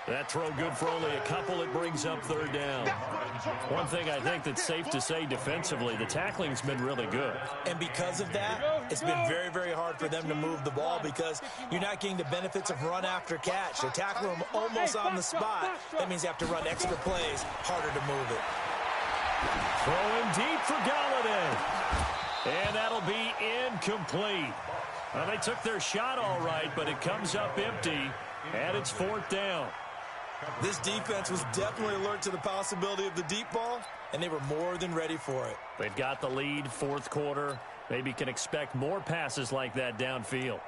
That throw good for only a couple. It brings up third down. One thing I think that's safe to say defensively, the tackling's been really good. And because of that, it's been very, very hard for them to move the ball because you're not getting the benefits of run after catch. They're tackling them almost on the spot. That means you have to run extra plays, harder to move it. Throwing deep for Galladay. And that'll be incomplete. Well, they took their shot all right, but it comes up empty, and it's fourth down. This defense was definitely alert to the possibility of the deep ball, and they were more than ready for it. They've got the lead, fourth quarter. Maybe can expect more passes like that downfield.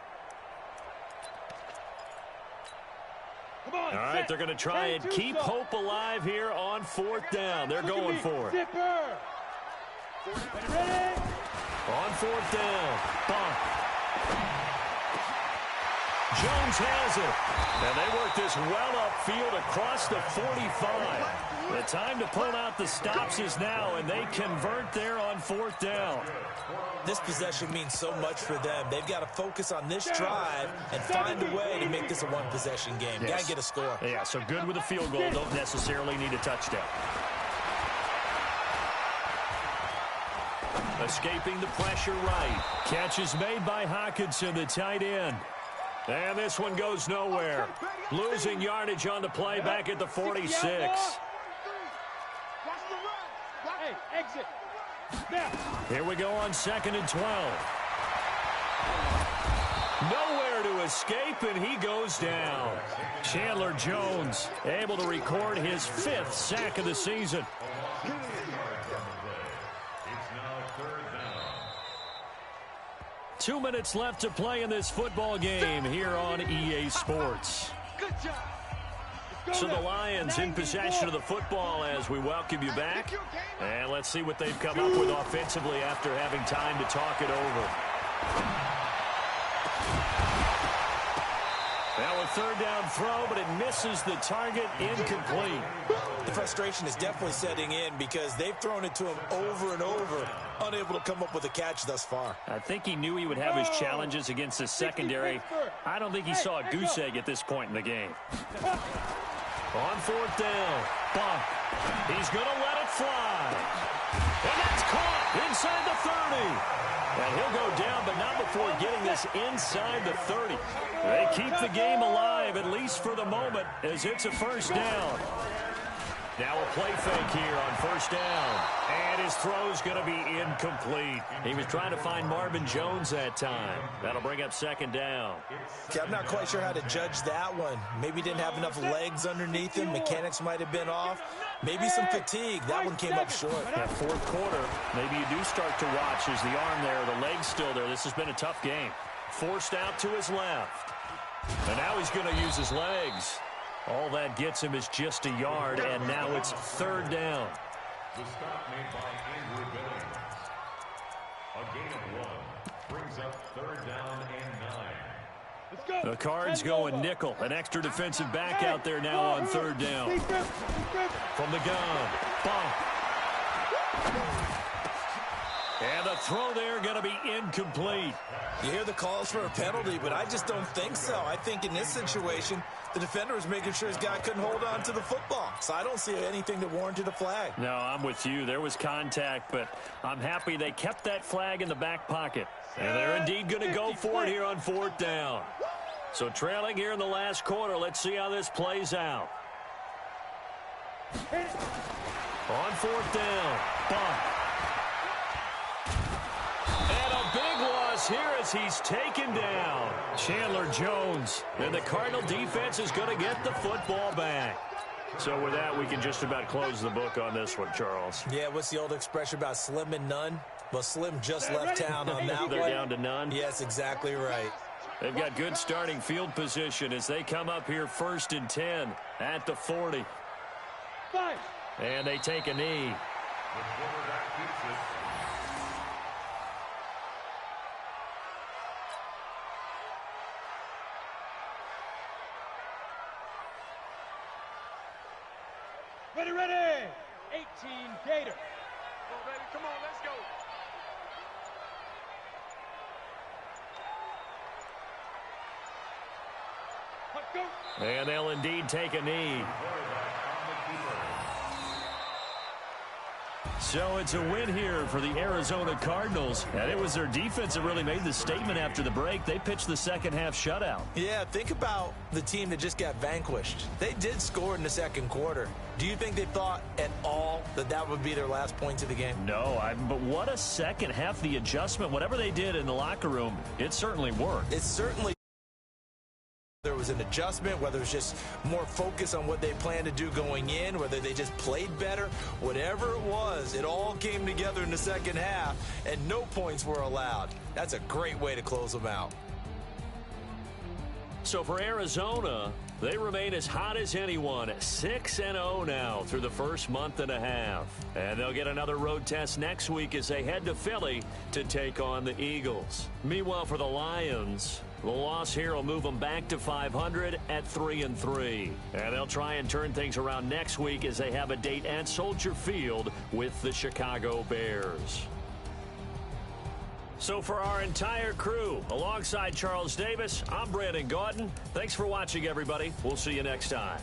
All right, they're going to try and keep hope alive here on fourth down. They're going for it. On fourth down, Buck. Jones has it. And they work this well upfield across the 45. The time to pull out the stops is now, and they convert there on fourth down. This possession means so much for them. They've got to focus on this drive and find a way to make this a one-possession game. Yes. Got to get a score. Yeah, so good with a field goal. Don't necessarily need a touchdown. Escaping the pressure right. Catch is made by Hawkinson, the tight end. And this one goes nowhere. Losing yardage on the play back at the 46. Hey, exit. Here we go on 2nd and 12. Nowhere to escape, and he goes down. Chandler Jones able to record his 5th sack of the season. It's now 3rd down. 2 minutes left to play in this football game here on EA Sports. Good job. So the Lions in possession of the football as we welcome you back. And let's see what they've come up with offensively after having time to talk it over. Now a 3rd down throw, but it misses the target, incomplete. The frustration is definitely setting in because they've thrown it to him over and over, unable to come up with a catch thus far. I think he knew he would have his challenges against the secondary. I don't think he saw a goose egg at this point in the game. On 4th down, Buck. He's going to let it fly. And that's caught inside the 30. And he'll go down, but not before getting this inside the 30. They keep the game alive, at least for the moment, as it's a 1st down. Now a play fake here on 1st down. And his throw's going to be incomplete. He was trying to find Marvin Jones that time. That'll bring up 2nd down. Okay, I'm not quite sure how to judge that one. Maybe he didn't have enough legs underneath him. Mechanics might have been off. Maybe some fatigue. That one came up short. That 4th quarter, maybe you do start to watch as the arm there, the leg's still there. This has been a tough game. Forced out to his left. And now he's going to use his legs. All that gets him is just a yard, and now it's 3rd down. The stop made by Andrew Billings. A gain of 1 brings up 3rd down and 9. Let's go. The Cards going nickel. An extra defensive back out there now on 3rd down. From the gun. Bump. And the throw there going to be incomplete. You hear the calls for a penalty, but I just don't think so. I think in this situation, the defender was making sure his guy couldn't hold on to the football. So I don't see anything that warranted a flag. No, I'm with you. There was contact, but I'm happy they kept that flag in the back pocket. And they're indeed going to go for it here on 4th down. So trailing here in the last quarter, let's see how this plays out. On 4th down, Buck. And a big loss here as he's taken down. Chandler Jones. And the Cardinal defense is going to get the football back. So with that, we can just about close the book on this one, Charles. Yeah, what's the old expression about slim and none? Well, Slim just left town on that one. They're down to none. Yes, exactly right. They've got good starting field position as they come up here 1st and 10 at the 40. And they take a knee. The quarterback keeps it. Ready. 18 Gator. Come on, baby. Come on, let's go. And they'll indeed take a knee. So it's a win here for the Arizona Cardinals. And it was their defense that really made the statement after the break. They pitched the second half shutout. Yeah, think about the team that just got vanquished. They did score in the 2nd quarter. Do you think they thought at all that that would be their last points of the game? No, but what a second half. The adjustment, whatever they did in the locker room, it certainly worked. It certainly. There was an adjustment, whether it's just more focus on what they planned to do going in, whether they just played better, whatever it was, it all came together in the second half, and no points were allowed. That's a great way to close them out. So for Arizona, they remain as hot as anyone, 6-0 now through the first month and a half. And they'll get another road test next week as they head to Philly to take on the Eagles. Meanwhile, for the Lions, the loss here will move them back to 500 at 3-3. And they'll try and turn things around next week as they have a date at Soldier Field with the Chicago Bears. So for our entire crew, alongside Charles Davis, I'm Brandon Gaudin. Thanks for watching, everybody. We'll see you next time.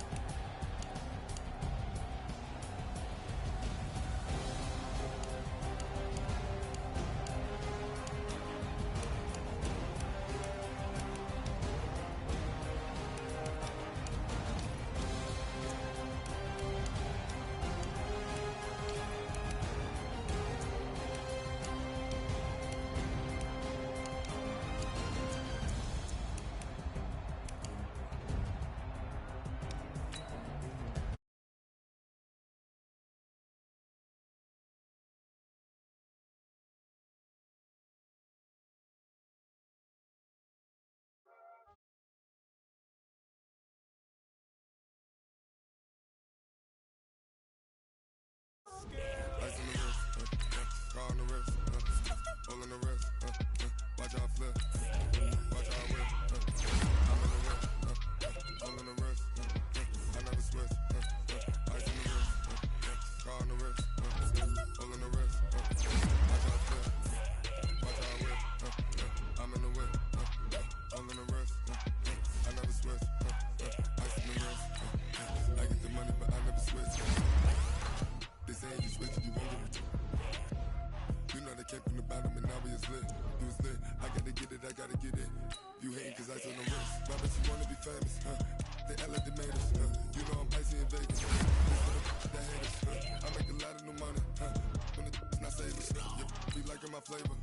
all in the wrist, watch how I flip, watch how I whip, I'm in the whip, all in the wrist, I never switch, ice in the wrist, car on the wrist, all in the wrist, watch how I flip, watch how I whip, I'm in the whip, all in the wrist, I never switch, ice in the wrist, I get the money but I never switch. They say you switch it, you won't get it. You know they came from the bottom and now we is lit. You was lit, I gotta get it, I gotta get it. You hating cause ice on the wrist. Why bet you wanna be famous, They act like they made us, You know I'm icy in Vegas. This for the haters, I make a lot of new money, When the not savers, be liking my flavor.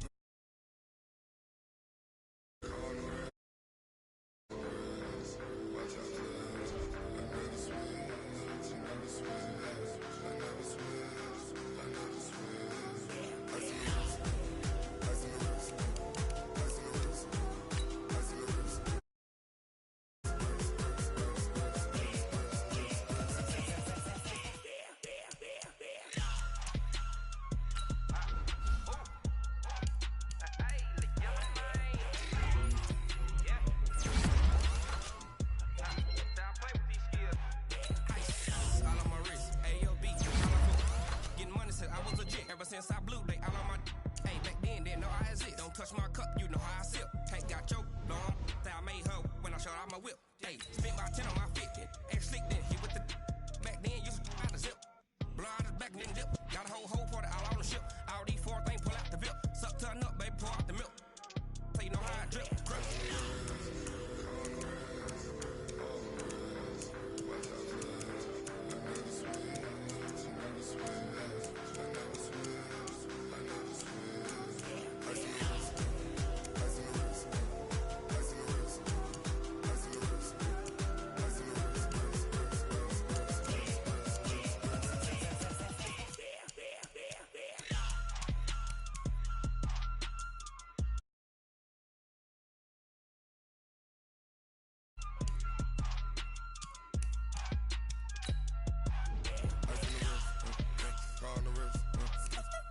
Since I blew, they all on my hey, back then, didn't know I exist. Don't touch my cup, you know how I sip. Tank got choked, long, that I made her when I showed out my whip. Hey, spent about 10 on my 50. Ex slick, then he with the back then, used to out the zip. Blow out his back and then dip. Got a whole party all on the ship. All these four things pull out the VIP. Suck, turn up, baby, pour out the milk. So you know how I drip, grip.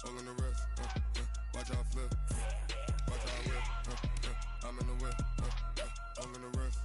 All in the wrist, watch how I flip, watch how I whip, I'm in the whip, all in the wrist.